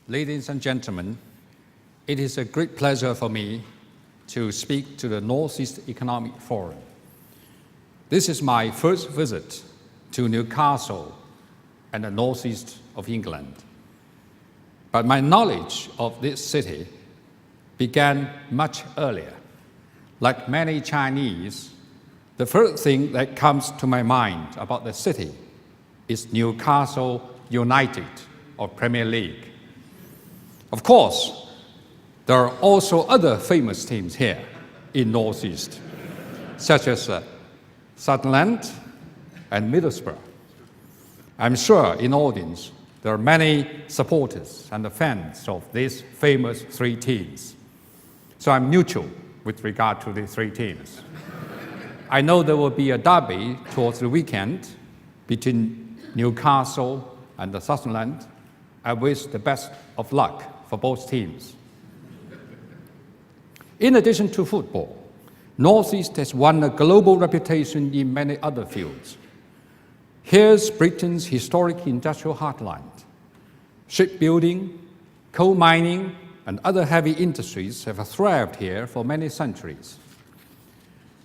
Ladies and gentlemen, it is a great pleasure for me to speak to the Northeast Economic Forum. This is my first visit to Newcastle and the northeast of England. But my knowledge of this city began much earlier. Like many Chinese, the first thing that comes to my mind about the city is Newcastle United or Premier League. Of course, there are also other famous teams here in Northeast, such as Sunderland and Middlesbrough. I'm sure in the audience there are many supporters and fans of these famous three teams. So I'm neutral with regard to the three teams. I know there will be a derby towards the weekend between Newcastle and the Sunderland. I wish the best of luck for both teams. In addition to football, Northeast has won a global reputation in many other fields. Here's Britain's historic industrial heartland. Shipbuilding, coal mining, and other heavy industries have thrived here for many centuries.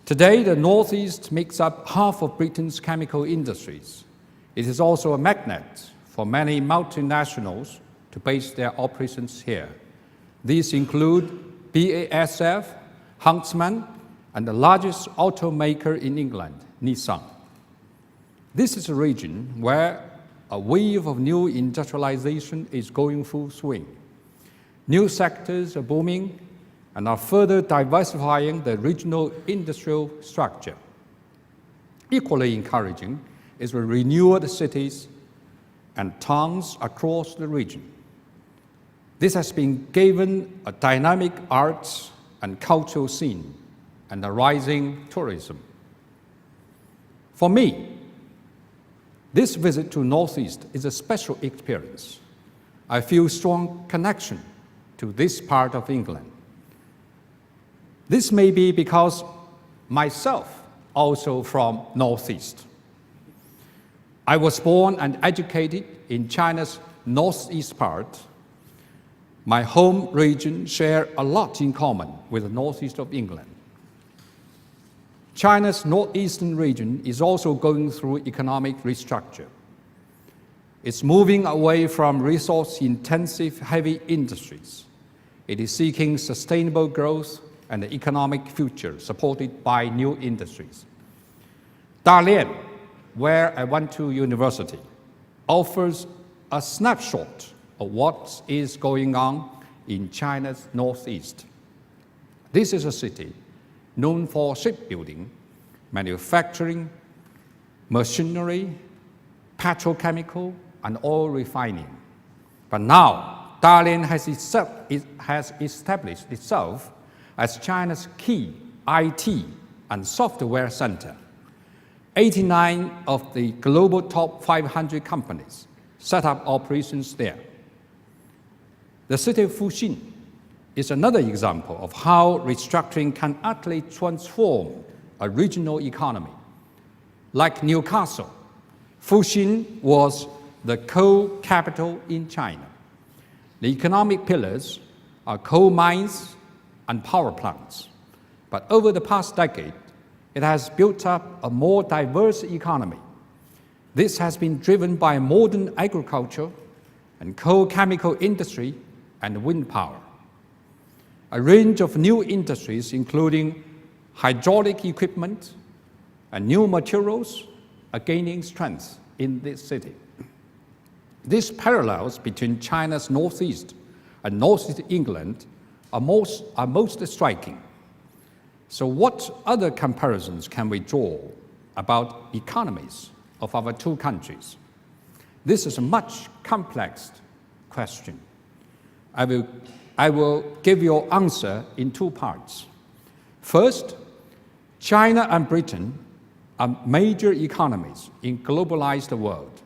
Today, the Northeast makes up half of Britain's chemical industries. It is also a magnet for many multinationals to base their operations here. These include BASF, Huntsman, and the largest automaker in England, Nissan. This is a region where a wave of new industrialization is going full swing. New sectors are booming and are further diversifying the regional industrial structure. Equally encouraging is the renewed cities and towns across the region. This has been given a dynamic arts and cultural scene and a rising tourism. For me, this visit to Northeast is a special experience. I feel strong connection to this part of England. This may be because myself also from Northeast. I was born and educated in China's northeast part. My home region shares a lot in common with the northeast of England. China's northeastern region is also going through economic restructure. It's moving away from resource-intensive heavy industries. It is seeking sustainable growth and an economic future supported by new industries. Dalian, where I went to university, offers a snapshot of what is going on in China's northeast. This is a city known for shipbuilding, manufacturing, machinery, petrochemical, and oil refining. But now, Dalian has established itself as China's key IT and software center. 89 of the global top 500 companies set up operations there. The city of Fuxin is another example of how restructuring can utterly transform a regional economy. Like Newcastle, Fuxin was the coal capital in China. The economic pillars are coal mines and power plants. But over the past decade, it has built up a more diverse economy. This has been driven by modern agriculture and coal chemical industry and wind power. A range of new industries, including hydraulic equipment and new materials, are gaining strength in this city. These parallels between China's northeast and northeast England are most striking. So what other comparisons can we draw about economies of our two countries? This is a much complex question. I will give you an answer in two parts. First, China and Britain are major economies in a globalized world.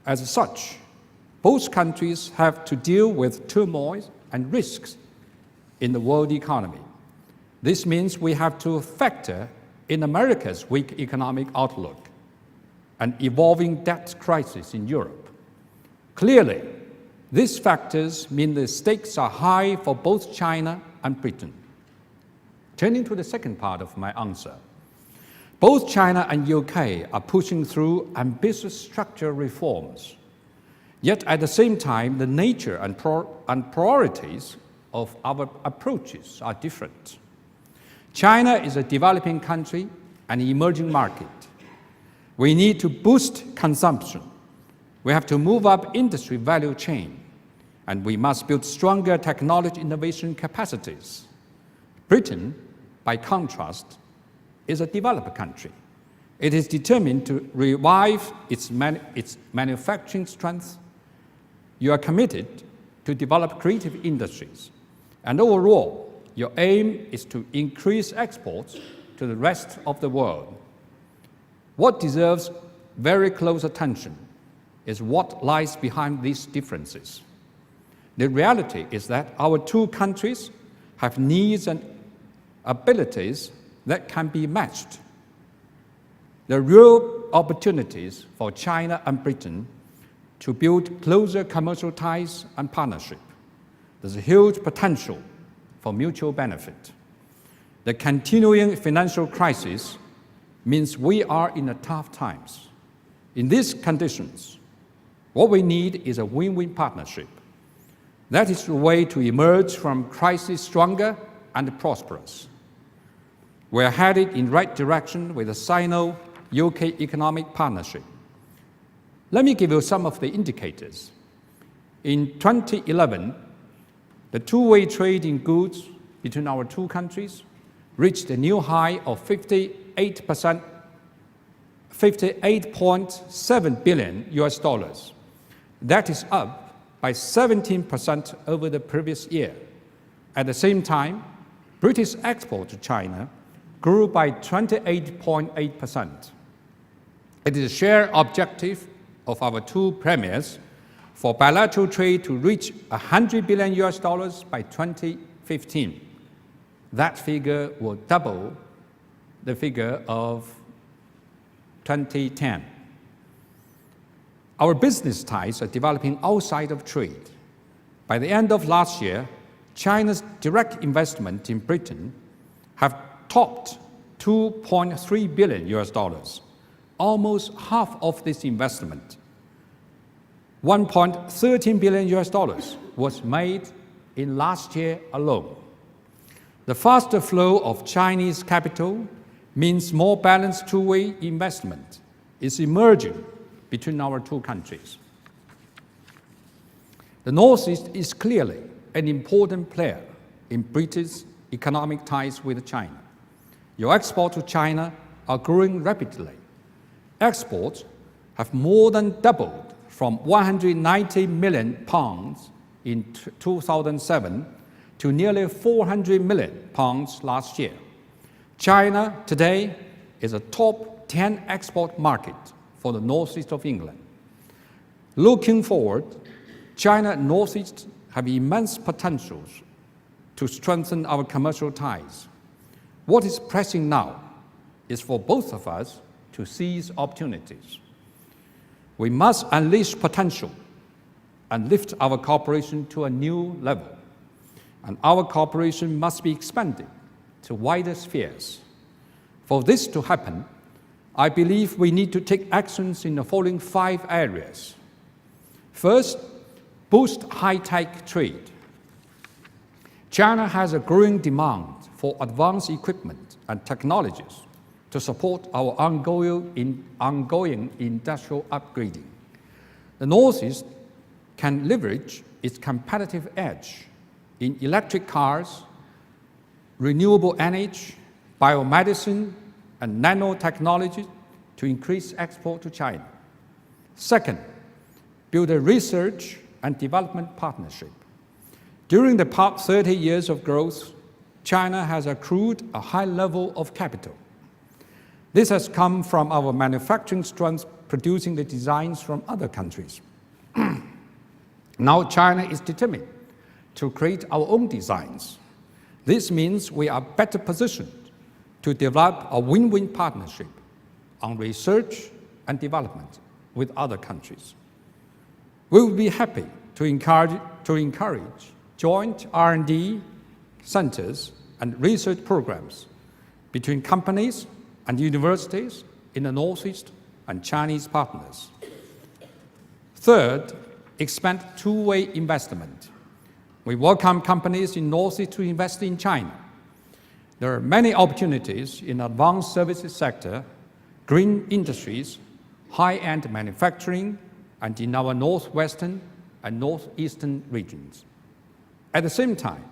As such, both countries have to deal with turmoil and risks in the world economy. This means we have to factor in America's weak economic outlook and evolving debt crisis in Europe. Clearly, These factors mean the stakes are high for both China and Britain. Turning to the second part of my answer, both China and UK are pushing through ambitious structural reforms. Yet at the same time, the nature and priorities of our approaches are different. China is a developing country and emerging market. We need to boost consumption. We have to move up industry value chain, and we must build stronger technology innovation capacities. Britain, by contrast, is a developed country. It is determined to revive its manufacturing strength. You are committed to develop creative industries, and overall, your aim is to increase exports to the rest of the world. What deserves very close attention is what lies behind these differences. The reality is that our two countries have needs and abilities that can be matched. There are real opportunities for China and Britain to build closer commercial ties and partnership. There's a huge potential for mutual benefit. The continuing financial crisis means we are in tough times. In these conditions, what we need is a win-win partnership. That is the way to emerge from crisis stronger and prosperous. We are headed in the right direction with the Sino-UK economic partnership. Let me give you some of the indicators. In 2011, the two-way trade in goods between our two countries reached a new high of 58.7 billion US dollars. That is up by 17% over the previous year. At the same time, British export to China grew by 28.8%. It is a shared objective of our two premiers for bilateral trade to reach 100 billion US dollars by 2015. That figure will double the figure of 2010. Our business ties are developing outside of trade. By the end of last year, China's direct investment in Britain have topped 2.3 billion US dollars. Almost half of this investment, 1.13 billion US dollars, was made in last year alone. The faster flow of Chinese capital means more balanced two-way investment is emerging between our two countries. The Northeast is clearly an important player in British economic ties with China. Your exports to China are growing rapidly. Exports have more than doubled from 190 million pounds in 2007 to nearly 400 million pounds last year. China today is a top 10 export market for the northeast of England. Looking forward, China and Northeast have immense potentials to strengthen our commercial ties. What is pressing now is for both of us to seize opportunities. We must unleash potential and lift our cooperation to a new level. And our cooperation must be expanded to wider spheres. For this to happen, I believe we need to take actions in the following 5 areas. First, boost high-tech trade. China has a growing demand for advanced equipment and technologies to support our ongoing industrial upgrading. The Northeast can leverage its competitive edge in electric cars, renewable energy, biomedicine, and nanotechnology to increase export to China. Second, build a research and development partnership. During the past 30 years of growth, China has accrued a high level of capital. This has come from our manufacturing strength producing the designs from other countries. Now China is determined to create our own designs. This means we are better positioned to develop a win-win partnership on research and development with other countries. We will be happy to encourage joint R&D centers and research programs between companies and universities in the Northeast and Chinese partners. Third, expand two-way investment. We welcome companies in Northeast to invest in China. There are many opportunities in advanced services sector, green industries, high-end manufacturing, and in our northwestern and northeastern regions. At the same time,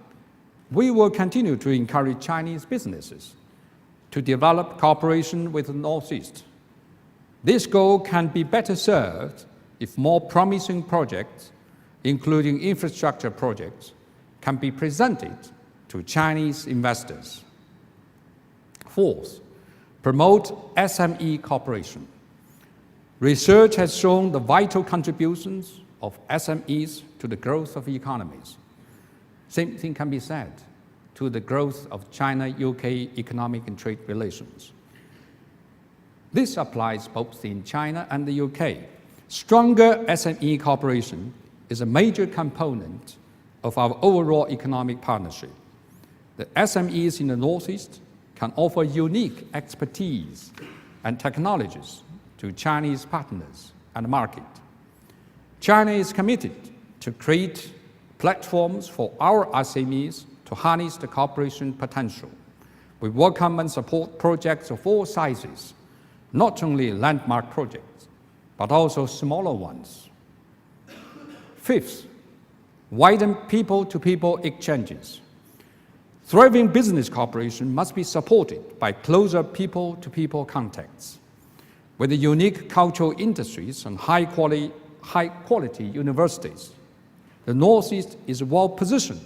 we will continue to encourage Chinese businesses to develop cooperation with the Northeast. This goal can be better served if more promising projects, including infrastructure projects, can be presented to Chinese investors. Fourth, promote SME cooperation. Research has shown the vital contributions of SMEs to the growth of economies. Same thing can be said to the growth of China-UK economic and trade relations. This applies both in China and the UK. Stronger SME cooperation is a major component of our overall economic partnership. The SMEs in the Northeast can offer unique expertise and technologies to Chinese partners and market. China is committed to create platforms for our SMEs to harness the cooperation potential. We welcome and support projects of all sizes, not only landmark projects, but also smaller ones. Fifth, widen people-to-people exchanges. Thriving business cooperation must be supported by closer people-to-people contacts. With the unique cultural industries and high-quality universities, the Northeast is well positioned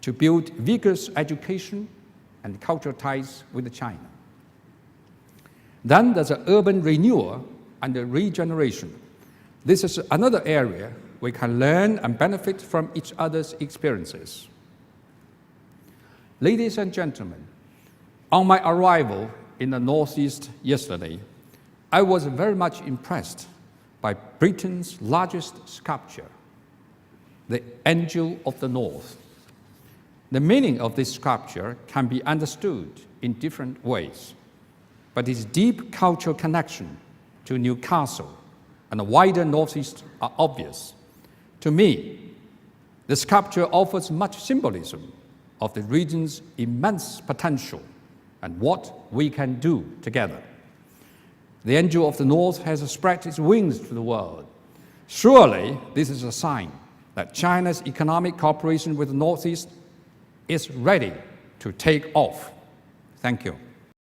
to build vigorous education and cultural ties with China. Then there's an urban renewal and the regeneration. This is another area we can learn and benefit from each other's experiences. Ladies and gentlemen, on my arrival in the Northeast yesterday, I was very much impressed by Britain's largest sculpture, the Angel of the North. The meaning of this sculpture can be understood in different ways, but its deep cultural connection to Newcastle and the wider Northeast are obvious. To me, the sculpture offers much symbolism of the region's immense potential and what we can do together. The Angel of the North has spread its wings to the world. Surely, this is a sign that China's economic cooperation with the Northeast is ready to take off. Thank you.